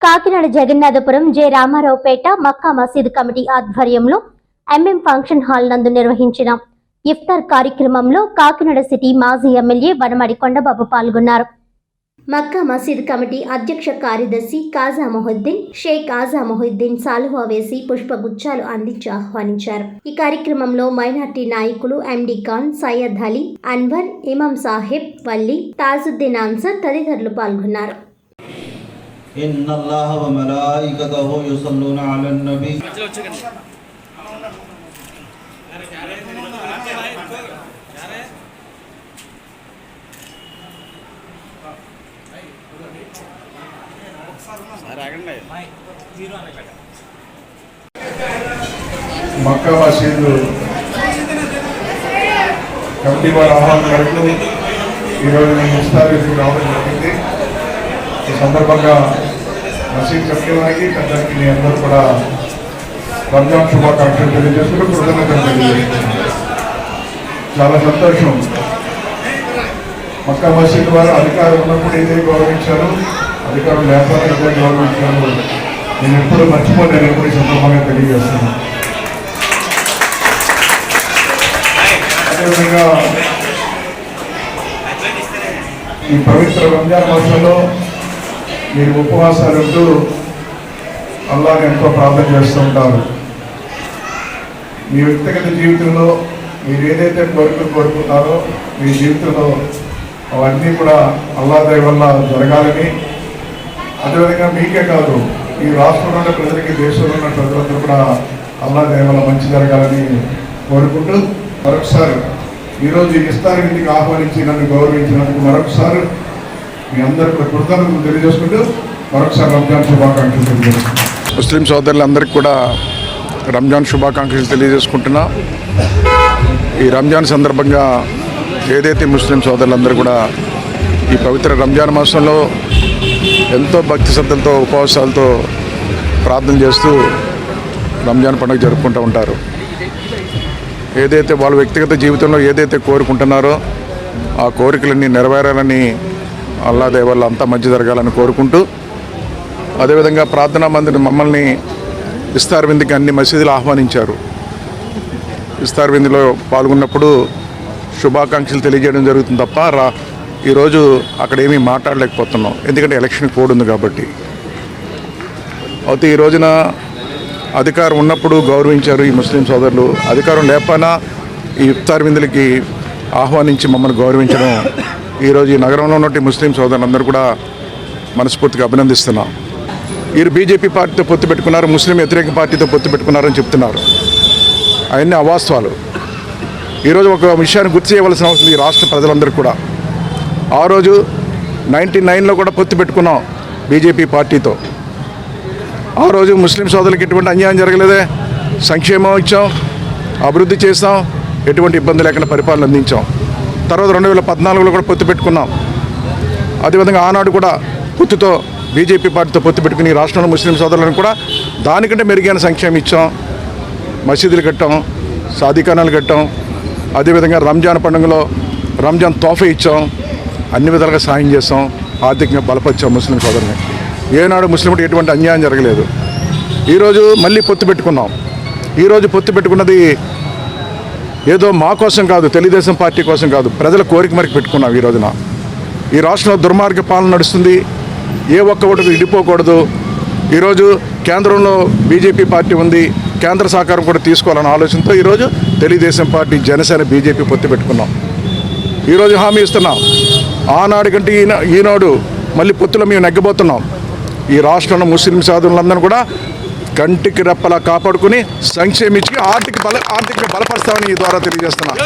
Kakinada Jagannathapuram J Ramaraopeta మక్కా మసీదు committee ఆధ్వర్యంలో MM function hall నందు నిర్వహించిన ఇఫ్తార్ కార్యక్రమంలో కాకినాడ సిటీ మాజీ ఎమ్మెల్యే వనమడి కొండబాబు పాల్గొన్నారు. మక్కా మసీద్ కమిటీ అధ్యక్ష కార్యదర్శి కాజా మొహుద్దీన్ షేక్ ఆజా మొహుద్దీన్ సాలువా వేసి పుష్పగుచ్చాలు అందించి ఆహ్వానించారు. ఈ కార్యక్రమంలో మైనార్టీ నాయకులు ఎండి ఖాన్, సయ్యద్ అలీ, అన్వర్, ఇమాం సాహెబ్, వల్లి, తాజుద్దీన్ అన్సర్ తదితరులు పాల్గొన్నారు. ఇన్నల్లాహ వ మలాయికతహు యుసల్లూన అలన్ నబీ మక్కా మసీదు కమిటీ వారి ఆహ్వానం మేరకు ఈరోజు నేను ఇఫ్తార్కి రావడం జరిగింది. ఈ సందర్భంగా మసీద్ కమిటీ వారికి పెద్దలకి మీ అందరూ కూడా రంజాన్ శుభాకాంక్షలు తెలియజేసుకుంటూ కృతజ్ఞతలు తెలియజేస్తున్నాను. చాలా సంతోషం. మక్కా మసీద్ వారు అధికారం ఉన్నప్పుడు ఏదే గౌరవించారు, అధికారం లేకపోతే ఏదే గౌరవించారు. నేను ఎప్పుడు మర్చిపోలేను, ఎప్పుడు ఈ సందర్భంగా తెలియజేస్తున్నాను. అదేవిధంగా ఈ పవిత్ర రంజాన్ మాసంలో మీరు ఉపవాసాలు ఉంటూ అల్లాహ్ని ఎంతో ప్రార్థన చేస్తూ ఉంటారు. మీ వ్యక్తిగత జీవితంలో మీరు ఏదైతే కోరికలు కోరుకుంటారో మీ జీవితంలో అవన్నీ కూడా అల్లాహ్ దయ వల్ల జరగాలని, అదేవిధంగా మీకే కాదు ఈ రాష్ట్రంలో ఉన్న ప్రజలకి, దేశంలో ఉన్న ప్రజలందరూ కూడా అల్లాహ్ దయ వల్ల మంచి జరగాలని కోరుకుంటూ మరొకసారి ఈరోజు ఇఫ్తార్ ఇంటికి ఆహ్వానించి నన్ను గౌరవించినందుకు మరొకసారి మీ అందరూ కూడా కృతజ్ఞతలు తెలియజేసుకుంటూ మరొకసారి రంజాన్ శుభాకాంక్షలు తెలియజేస్తున్నాను. ముస్లిం సోదరులందరికీ కూడా రంజాన్ శుభాకాంక్షలు తెలియజేసుకుంటున్నా. ఈ రంజాన్ సందర్భంగా ఏదైతే ముస్లిం సోదరులందరూ కూడా ఈ పవిత్ర రంజాన్ మాసంలో ఎంతో భక్తి శ్రద్ధలతో ఉపవాసాలతో ప్రార్థన చేస్తూ రంజాన్ పండుగ జరుపుకుంటూ ఉంటారు. ఏదైతే వాళ్ళ వ్యక్తిగత జీవితంలో ఏదైతే కోరుకుంటున్నారో ఆ కోరికలన్నీ నెరవేరాలని, అల్లాహ్ దయ వల్ల అంతా మంచి జరగాలని కోరుకుంటూ, అదేవిధంగా ప్రార్థనా మందిని మమ్మల్ని ఇఫ్తార్ విందుకి అన్ని మసీదులు ఆహ్వానించారు. ఇఫ్తార్ విందులో పాల్గొన్నప్పుడు శుభాకాంక్షలు తెలియజేయడం జరుగుతుంది తప్ప ఈరోజు అక్కడ ఏమీ మాట్లాడలేకపోతున్నాం, ఎందుకంటే ఎలక్షన్ కోడ్ ఉంది కాబట్టి. అయితే ఈ రోజున అధికారం ఉన్నప్పుడు గౌరవించారు ఈ ముస్లిం సోదరులు, అధికారం లేకపోయినా ఈ ఇఫ్తార్ విందులకి ఆహ్వానించి మమ్మల్ని గౌరవించడం ఈరోజు ఈ నగరంలో ఉన్నటువంటి ముస్లిం సోదరులందరూ కూడా మనస్ఫూర్తిగా అభినందిస్తున్నాం. వీరు బీజేపీ పార్టీతో పొత్తు పెట్టుకున్నారు, ముస్లిం వ్యతిరేక పార్టీతో పొత్తు పెట్టుకున్నారని చెప్తున్నారు. అవన్నీ అవాస్తవాలు. ఈరోజు ఒక విషయాన్ని గుర్తు చేయవలసిన అవసరం ఈ రాష్ట్ర ప్రజలందరికీ కూడా. ఆ రోజు 99లో కూడా పొత్తు పెట్టుకున్నాం బీజేపీ పార్టీతో. ఆ రోజు ముస్లిం సోదరులకు ఎటువంటి అన్యాయం జరగలేదే, సంక్షేమం ఇచ్చాం, అభివృద్ధి చేస్తాం, ఎటువంటి ఇబ్బంది లేకుండా పరిపాలన అందించాం. తర్వాత 2014లో కూడా పొత్తు పెట్టుకున్నాం. అదేవిధంగా ఆనాడు కూడా పొత్తుతో బీజేపీ పార్టీతో పొత్తు పెట్టుకుని రాష్ట్రంలో ముస్లిం సోదరులను కూడా దానికంటే మెరుగైన సంక్షేమం ఇచ్చాం, మసీదులు కట్టాం, సాధికానాలు కట్టాం. అదేవిధంగా రంజాన్ పండుగలో రంజాన్ తోఫా ఇచ్చాం, అన్ని విధాలుగా సాయం చేస్తాం, ఆర్థికంగా బలపరిచాం ముస్లిం సోదరుని. ఏనాడు ముస్లింకి ఎటువంటి అన్యాయం జరగలేదు. ఈరోజు మళ్ళీ పొత్తు పెట్టుకున్నాం. ఈరోజు పొత్తు పెట్టుకున్నది ఏదో మా కోసం కాదు, తెలుగుదేశం పార్టీ కోసం కాదు, ప్రజల కోరిక మేరకు పెట్టుకున్నాం. ఈ రోజున ఈ రాష్ట్రంలో దుర్మార్గ పాలన నడుస్తుంది, ఏ ఒక్క ఓటుకు ఇడిపోకూడదు. ఈరోజు కేంద్రంలో బీజేపీ పార్టీ ఉంది, కేంద్ర సహకారం కూడా తీసుకోవాలన్న ఆలోచనతో ఈరోజు తెలుగుదేశం పార్టీ, జనసేన, బీజేపీ పొత్తు పెట్టుకున్నాం. ఈరోజు హామీ ఇస్తున్నాం, ఆనాడు కంటే ఈనాడు మళ్ళీ పొత్తులో మేము నెగ్గబోతున్నాం. ఈ రాష్ట్రంలో ముస్లిం సోదరులందరూ కూడా కంటికి రెప్పలా కాపాడుకుని సంక్షేమించి ఆర్థిక బలపరుస్తామని ఈ ద్వారా తెలియజేస్తున్నాం.